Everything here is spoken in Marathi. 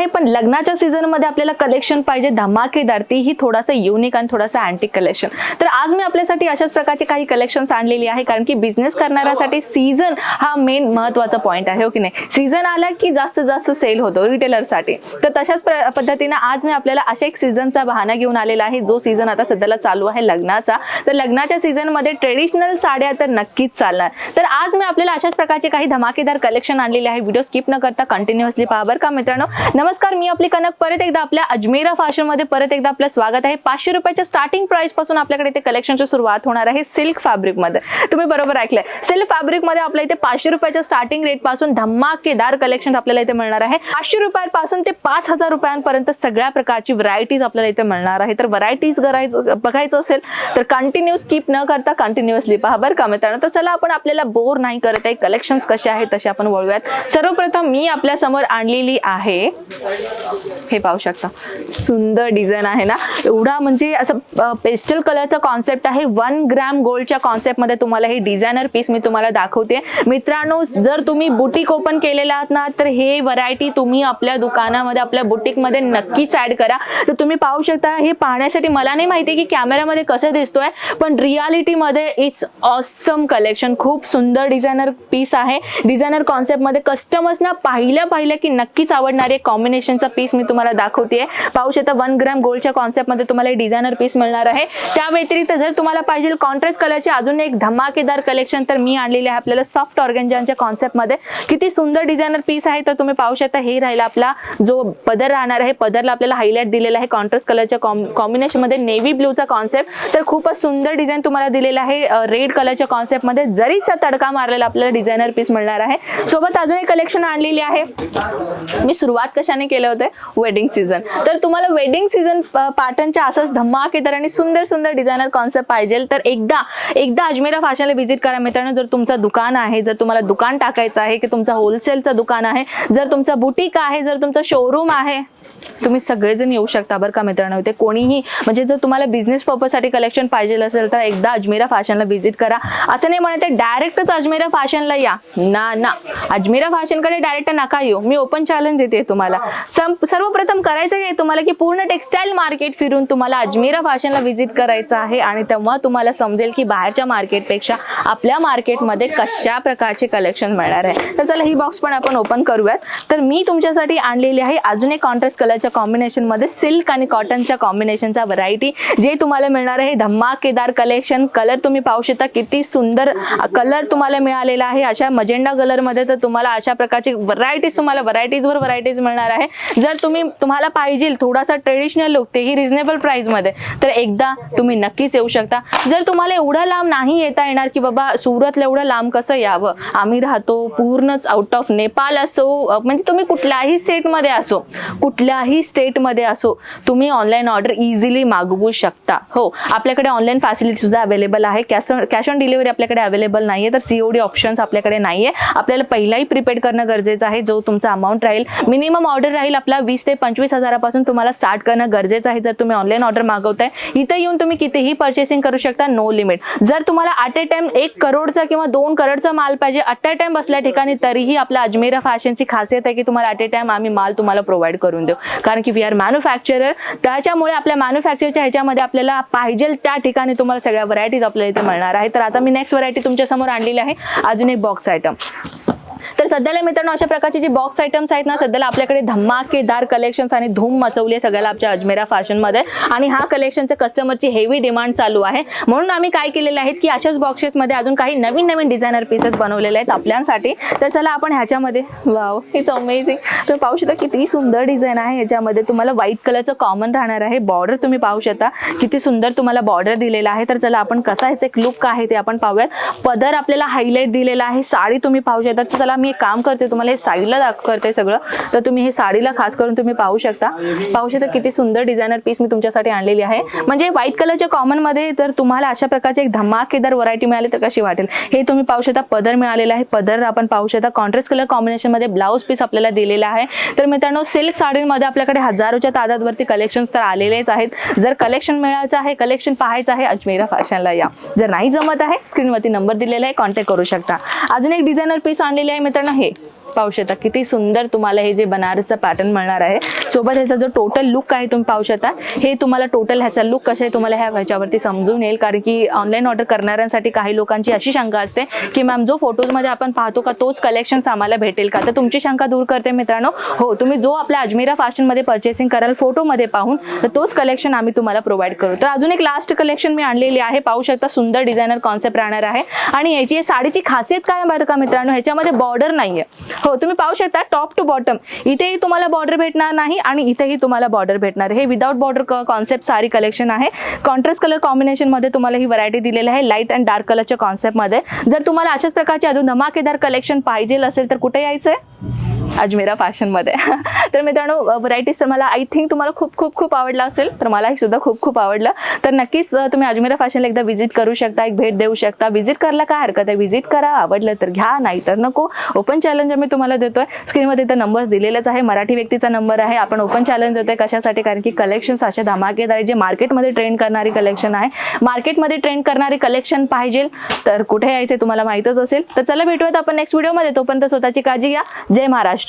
आहे, पण लग्नाच्या सीझन मध्ये आपल्याला कलेक्शन पाहिजे धमाकेदार, तीही थोडासा युनिक आणि थोडासा अँटिक कलेक्शन. तर आज मी आपल्यासाठी अशाच प्रकारचे काही कलेक्शन्स आणलेली आहे, कारण की बिझनेस करणाऱ्यासाठी सीझन हा मेन महत्त्वाचा पॉइंट आहे, हो की नाही. सीझन आला की जास्तीत जास्त सेल होतो रिटेलरसाठी. तर तशाच पद्धतीने आज मी आपल्याला अशा एक सीझनचा बहाणा घेऊन आलेला आहे, जो सीझन आता सध्याला चालू आहे लग्नाचा. तर लग्नाच्या सीझन मध्ये ट्रेडिशनल साड्या तर नक्कीच चालणार. तर आज मी आपल्याला अशाच प्रकारचे काही धमाकेदार कलेक्शन आणलेले आहे. व्हिडिओ स्किप न करता कंटिन्युअसली पहा बरं का मित्रांनो. नमस्कार, मी आपली कनक परत एकदा आपल्या अजमेरा फॅशन मध्ये परत एकदा आपलं स्वागत आहे. 500 रुपयाच्या स्टार्टिंग प्राइस पासून आपल्याकडे इथे कलेक्शनची सुरुवात होणार आहे सिल्क फॅब्रिक मध्ये. तुम्ही बरोबर ऐकलंय, सिल्क फॅब्रिक मध्ये आपल्या इथे 500 रुपयाच्या स्टार्टिंग रेट पासून धमाकेदार कलेक्शन आपल्याला इथे मिळणार आहे. 500 रुपयांपासून ते 5000 रुपयांपर्यंत सगळ्या प्रकारची व्हरायटीज आपल्याला इथे मिळणार आहे. तर व्हरायटीज बघायचं असेल तर कंटिन्यू स्किप न करता कंटिन्युअसली पहा बरं का मित्रांनो. तर चला आपण आपल्याला बोर नाही करत आहे, कलेक्शन्स कसे आहेत तसे आपण वळूयात. सर्वप्रथम मी आपल्या समोर आणलेली आहे, हे पाहू शकता, सुंदर डिझाईन आहे ना. एवढा म्हणजे असं पेस्टल कलरचा कॉन्सेप्ट आहे. 1 ग्रॅम गोल्डच्या कॉन्सेप्ट मध्ये तुम्हाला हे डिझायनर पीस मी तुम्हाला दाखवते मित्रांनो. जर तुम्ही बुटीक ओपन केलेला आहात ना, तर हे व्हरायटी तुम्ही आपल्या दुकानामध्ये आपल्या बुटीक मध्ये नक्कीच ऍड करा. तर तुम्ही पाहू शकता, हे पाहण्यासाठी मला नाही माहिती की कॅमेरामध्ये कसं दिसतोय, पण रियालिटी मध्ये इट्स ऑसम कलेक्शन. खूप सुंदर डिझायनर पीस आहे. डिझायनर कॉन्सेप्ट मध्ये कस्टमर्सना पाहिलं की नक्कीच आवडणारे कॉम्बिनेशनचा पीस मी तुम्हाला दाखवते. पाहू शकता 1 ग्रॅम गोल्डच्या कॉन्सेप्ट मध्ये तुम्हाला डिझायनर पीस मिळणार आहे. त्या व्यतिरिक्त जर तुम्हाला पाहिजे कॉन्ट्रास्ट कलरचे अजून एक धमाकेदार कलेक्शन, तर मी आणलेले आहे आपल्याला सॉफ्ट ऑर्गेन्झाच्या कॉन्सेप्ट मध्ये. किती सुंदर डिझायनर पीस आहे. तर तुम्ही पाहू शकता, हे राहिला आपला जो पदर राहणार आहे. पदरला आपल्याला हायलाइट दिलेला आहे कॉन्ट्रास्ट कलरच्या कॉम्बिनेशन मध्ये नेव्ही ब्लूचा कॉन्सेप्ट. तर खूपच सुंदर डिझाईन तुम्हाला दिलेला आहे रेड कलरच्या कॉन्सेप्ट मध्ये. जरीचा तडका मारलेला आपल्याला डिझायनर पीस मिळणार आहे. सोबत अजून एक कलेक्शन आणलेली आहे. मी सुरुवात कशाने केलं होतं, वेडिंग सीझन. तर तुम्हाला वेडिंग सीझन पॅटर्नच्या असंच धमाकेदार आणि सुंदर डिझायनर कॉन्सेप्ट पाहिजे तर एकदा अजमेरा फॅशनला व्हिजिट करा मित्रांनो. जर तुमचं दुकान आहे, जर तुम्हाला दुकान टाकायचं आहे, की तुमचं होलसेलचं दुकान आहे, जर तुमचं बुटीक आहे, जर तुमचं शोरूम आहे, तुम्ही सगळेजण येऊ शकता बरं का मित्रांनो. ते कोणीही म्हणजे जर तुम्हाला बिझनेस पर्पजसाठी कलेक्शन पाहिजे असेल तर एकदा अजमेरा फॅशनला व्हिजिट करा. असं नाही म्हणते डायरेक्टच अजमेरा फॅशनला या ना, अजमेरा फॅशनकडे डायरेक्ट नका येऊ. मी ओपन चॅलेंज देते तुम्हाला. सर्वप्रथम करायचं आहे तुम्हाला की पूर्ण टेक्सटाईल मार्केट फिरून तुम्हाला अजमेरा फॅशनला व्हिजिट करायचं आहे, आणि तेव्हा तुम्हाला समजेल की बाहेरच्या मार्केटपेक्षा आपल्या मार्केटमध्ये कशा प्रकारचे कलेक्शन मिळणार आहे. तर चला ही बॉक्स पण आपण ओपन करूयात. तर मी तुमच्यासाठी आणलेली आहे अजून एक कॉन्ट्रास्ट कलरच्या कॉम्बिनेशन मध्ये सिल्क आणि कॉटनच्या कॉम्बिनेशनचा व्हरायटी, जे तुम्हाला मिळणार आहे धमाकेदार कलेक्शन. कलर तुम्ही पाहू शकता, किती सुंदर कलर तुम्हाला मिळालेला आहे अशा मजेंडा कलर मध्ये. तर तुम्हाला अशा प्रकारची व्हरायटीज मिळणार आहे. जर तुम्हाला पाहिजे थोडासा ट्रेडिशनल लुक, तेही रिझनेबल प्राइस मध्ये, तर एकदा तुम्ही नक्कीच येऊ शकता. जर तुम्हाला एवढा लांब नाही येता येणार की बाबा सुरतला एवढं लांब कसं यावं, आम्ही राहतो पूर्णच आउट ऑफ नेपाळ असो, म्हणजे तुम्ही कुठल्याही स्टेटमध्ये असो तुम्ही ऑनलाईन ऑर्डर इझिली मागवू शकता. हो, आपल्याकडे ऑनलाईन फॅसिलिटी सुद्धा अवेलेबल आहे. कॅश ऑन डिलिव्हरी आपल्याकडे अवेलेबल नाहीये, तर COD ऑप्शन्स आपल्याकडे नाहीये. आपल्याला पहिलाही प्रीपेड करणं गरजेचं आहे. जो तुमचा अमाऊंट राहील, मिनिमम ऑर्डर राहील आपला 20 ते 25 हजारापासून तुम्हाला स्टार्ट करणं गरजेचं आहे. जर तुम्ही ऑनलाईन ऑर्डर मागवताय, इथं येऊन तुम्ही कितीही पर्चेसिंग करू शकता, नो लिमिट. जर तुम्हाला ॲट अ टाइम 1 करोडचा किंवा 2 करोडचा माल पाहिजे ॲट अ टाइम बसल्या ठिकाणी, तरीही आपल्या अजमेरा फॅशनची खासियत आहे की तुम्हाला ॲट अ टाइम आम्ही माल तुम्हाला प्रोव्हाइड करून देऊ, कारण की वी आर मॅन्युफॅक्चरर. त्याच्यामुळे आपल्या मॅन्युफॅक्चरच्या ह्याच्यामध्ये आपल्याला पाहिजे त्या ठिकाणी तुम्हाला सगळ्या व्हरायटीज आपल्याला इथे मिळणार आहे. तर आता मी नेक्स्ट व्हरायटी तुमच्या समोर आणलेली आहे, अजून एक बॉक्स आयटम. तर सध्याला मित्रांनो अशा प्रकारचे जे बॉक्स आयटम्स आहेत ना, सध्याला आपल्याकडे धमाकेदार कलेक्शन्स आणि धूम मचवली आहे सगळ्याला आपल्या अजमेरा फॅशन मध्ये. आणि हा कलेक्शनच्या कस्टमरची हेवी डिमांड चालू आहे, म्हणून आम्ही काय केलेलं आहे की अशाच बॉक्सेस मध्ये अजून काही नवीन डिझायनर पीसेस बनवलेले आहेत आपल्यासाठी. तर चला आपण ह्याच्यामध्ये, वाव इट्स अमेझिंग. तुम्ही पाहू शकता किती सुंदर डिझाईन आहे. ह्याच्यामध्ये तुम्हाला व्हाईट कलरचं कॉमन राहणार आहे. बॉर्डर तुम्ही पाहू शकता किती सुंदर तुम्हाला बॉर्डर दिलेला आहे. तर चला आपण कसा ह्याचा एक लुक आहे ते आपण पाहूयात. पदर आपल्याला हायलाइट दिलेला आहे. साडी तुम्ही पाहू शकता. चला मी एक काम करते, तुम्हाला हे साडीला दाखवते सगळं. तर तुम्ही हे साडीला खास करून तुम्ही पाहू शकता किती सुंदर डिझायनर पीस मी तुमच्यासाठी आणलेली आहे. म्हणजे व्हाईट कलरच्या कॉमन मध्ये जर तुम्हाला अशा प्रकारचे एक धमाकेदार व्हरायटी मिळाली तर कशी वाटेल. हे तुम्ही पाहू शकता पदर मिळालेला आहे. पदर आपण पाहू शकता कॉन्ट्रास्ट कलर कॉम्बिनेशन मध्ये ब्लाउज पीस आपल्याला दिलेला आहे. तर मित्रांनो सिल्क साडीमध्ये आपल्याकडे हजारोच्या तादादवरती कलेक्शन्स तर आलेलेच आहेत. जर कलेक्शन मिळायचं आहे, कलेक्शन पाहायचं आहे, अजमेरा फॅशनला या. जर नाही जमत आहे, स्क्रीनवरती नंबर दिलेला आहे, कॉन्टॅक्ट करू शकता. अजून एक डिझायनर पीस आणलेले आहे मित्रांनो, हे पाहू शकता किती सुंदर तुम्हाला हे जे बनारसचा पॅटर्न मिळणार आहे. सोबत ह्याचा जो टोटल लुक आहे तुम्ही पाहू शकता. हे तुम्हाला टोटल ह्याचा लुक कसा आहे तुम्हाला ह्याच्यावरती समजून येईल, कारण की ऑनलाईन ऑर्डर करणाऱ्यांसाठी काही लोकांची अशी शंका असते की मॅम जो फोटोजमध्ये आपण पाहतो का तोच कलेक्शन्स आम्हाला भेटेल का. तर तुमची शंका दूर करते मित्रांनो. हो, तुम्ही जो आपल्या अजमेरा फॅशनमध्ये परचेसिंग कराल फोटोमध्ये पाहून तर तोच कलेक्शन आम्ही तुम्हाला प्रोव्हाइड करू. तर अजून एक लास्ट कलेक्शन मी आणलेली आहे. पाहू शकता सुंदर डिझायनर कॉन्सेप्ट राहणार आहे. आणि याची साडीची खासियत काय बरं का मित्रांनो, ह्याच्यामध्ये बॉर्डर नाहीये. हो, तुम्ही पाहू शकता टॉप टू बॉटम इथेही तुम्हाला बॉर्डर भेटणार नाही आणि इथेही तुम्हाला बॉर्डर भेटणार. हे without border concept sari collection आहे. कॉन्ट्रास्ट कलर कॉम्बिनेशन मध्ये तुम्हाला ही व्हरायटी दिलेली आहे लाईट अँड डार्क कलरच्या कॉन्सेप्ट मध्ये. जर तुम्हाला अशाच प्रकारचे अजून धमाकेदार कलेक्शन पाहिजे असेल तर कुठे यायचंय, अजमेरा फॅशनमध्ये. तर मित्रांनो व्हरायटीज तर मला आय थिंक तुम्हाला खूप खूप खूप आवडला असेल, तर मलाही सुद्धा खूप खूप आवडलं. तर नक्कीच तुम्ही अजमेरा फॅशनला एकदा व्हिजिट करू शकता, एक भेट देऊ शकता. व्हिजिट करायला काय हरकत आहे, व्हिजिट करा, आवडलं तर घ्या, नाही तर नको. ओपन चॅलेंज मी तुम्हाला देतोय. स्क्रीनमध्ये तर नंबर दिलेलेच आहे, मराठी व्यक्तीचा नंबर आहे. आपण ओपन चॅलेंज देतोय कशासाठी, कारण की कलेक्शन्स असे धमाकेदार आहे जे मार्केटमध्ये ट्रेंड करणारी कलेक्शन आहे. मार्केटमध्ये ट्रेंड करणारी कलेक्शन पाहिजे तर कुठे यायचे तुम्हाला माहीतच असेल. तर चला भेटूयात आपण नेक्स्ट व्हिडिओमध्ये. तोपर्यंत स्वतःची काळजी घ्या. जय महाराष्ट्र.